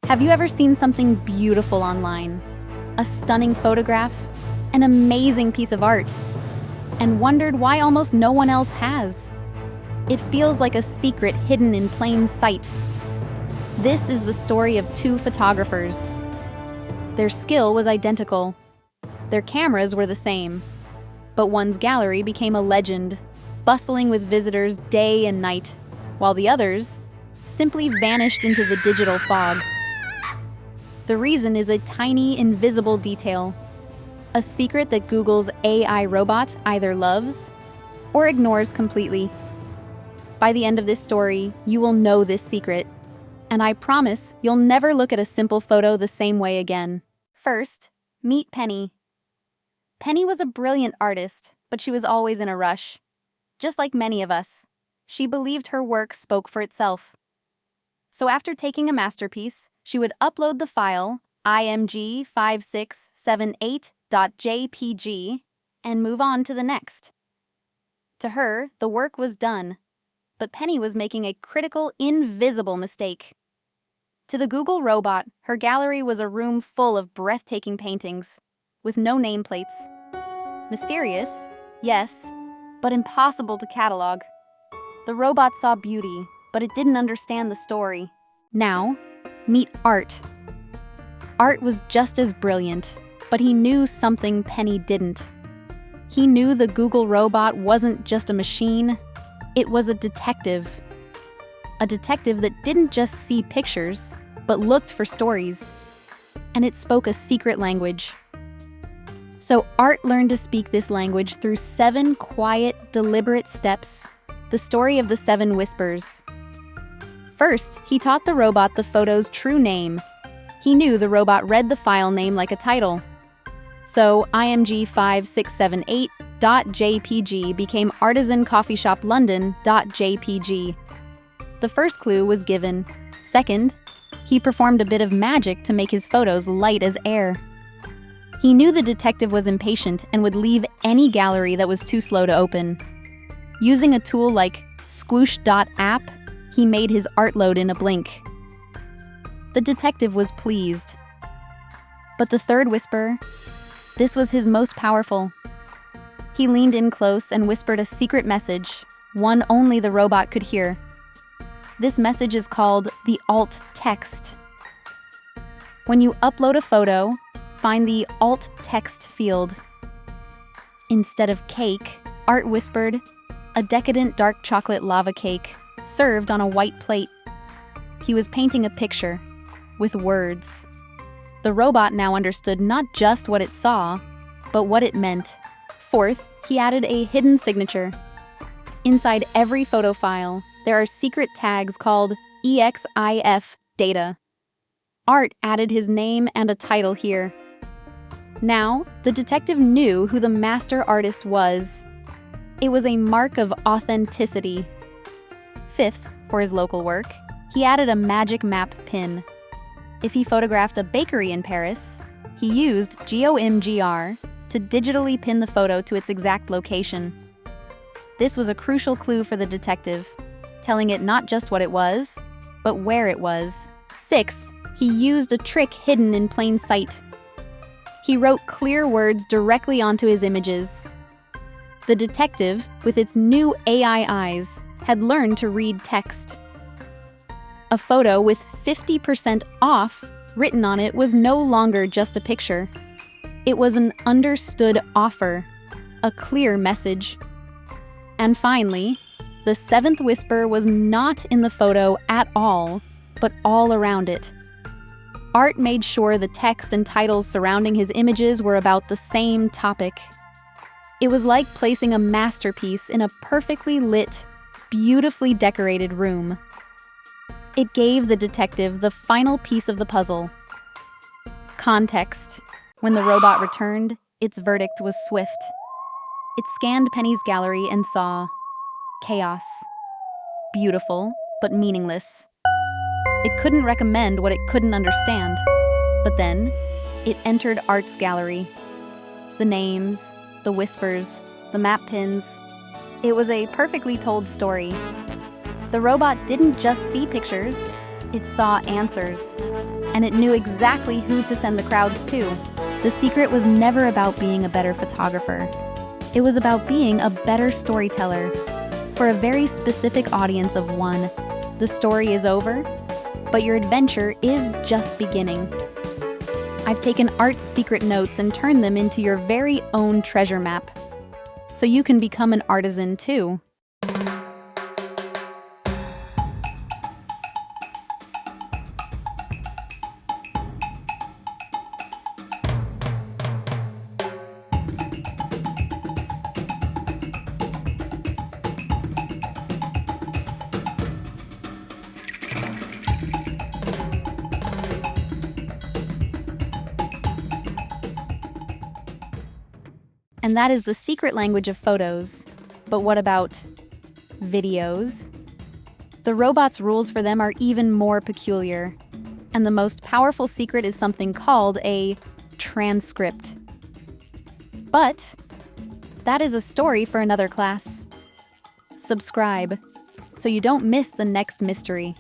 Have you ever seen something beautiful online? A stunning photograph? An amazing piece of art? And wondered why almost no one else has? It feels like a secret hidden in plain sight. This is the story of two photographers. Their skill was identical. Their cameras were the same. But one's gallery became a legend, bustling with visitors day and night, while the others simply vanished into the digital fog. The reason is a tiny, invisible detail, a secret that Google's AI robot either loves or ignores completely. By the end of this story, you will know this secret, and I promise you'll never look at a simple photo the same way again. First, meet Penny. Penny was a brilliant artist, but she was always in a rush. Just like many of us, she believed her work spoke for itself. So after taking a masterpiece, she would upload the file img5678.jpg and move on to the next. To her, the work was done, but Penny was making a critical, invisible mistake. To the Google robot, her gallery was a room full of breathtaking paintings, with no nameplates. Mysterious, yes, but impossible to catalog. The robot saw beauty, but it didn't understand the story. Now, meet Art. Art was just as brilliant, but he knew something Penny didn't. He knew the Google robot wasn't just a machine, it was a detective. A detective that didn't just see pictures, but looked for stories. And it spoke a secret language. So Art learned to speak this language through 7 quiet, deliberate steps, the story of the 7 whispers. First, he taught the robot the photo's true name. He knew the robot read the file name like a title. So img5678.jpg became artisancoffeeshoplondon.jpg. The first clue was given. Second, he performed a bit of magic to make his photos light as air. He knew the detective was impatient and would leave any gallery that was too slow to open. Using a tool like squoosh.app, he made his art load in a blink. The detective was pleased. But the third whisper, this was his most powerful. He leaned in close and whispered a secret message, one only the robot could hear. This message is called the alt text. When you upload a photo, find the alt text field. Instead of cake, Art whispered, a decadent dark chocolate lava cake, served on a white plate. He was painting a picture, with words. The robot now understood not just what it saw, but what it meant. Fourth, he added a hidden signature. Inside every photo file, there are secret tags called EXIF data. Art added his name and a title here. Now, the detective knew who the master artist was. It was a mark of authenticity. Fifth, for his local work, he added a magic map pin. If he photographed a bakery in Paris, he used GeoMGR to digitally pin the photo to its exact location. This was a crucial clue for the detective, telling it not just what it was, but where it was. Sixth, he used a trick hidden in plain sight. He wrote clear words directly onto his images. The detective, with its new AI eyes, had learned to read text. A photo with 50% off written on it was no longer just a picture. It was an understood offer, a clear message. And finally, the 7th whisper was not in the photo at all, but all around it. Art made sure the text and titles surrounding his images were about the same topic. It was like placing a masterpiece in a perfectly lit, beautifully decorated room. It gave the detective the final piece of the puzzle. Context. When the robot returned, its verdict was swift. It scanned Penny's gallery and saw chaos. Beautiful, but meaningless. It couldn't recommend what it couldn't understand. But then, it entered Art's gallery. The names, the whispers, the map pins. It was a perfectly told story. The robot didn't just see pictures, it saw answers. and it knew exactly who to send the crowds to. The secret was never about being a better photographer. It was about being a better storyteller. For a very specific audience of one, the story is over, but your adventure is just beginning. I've taken art's secret notes and turned them into your very own treasure map, so you can become an artisan too. And that is the secret language of photos. But what about videos? The robot's rules for them are even more peculiar. And the most powerful secret is something called a transcript. But that is a story for another class. Subscribe so you don't miss the next mystery.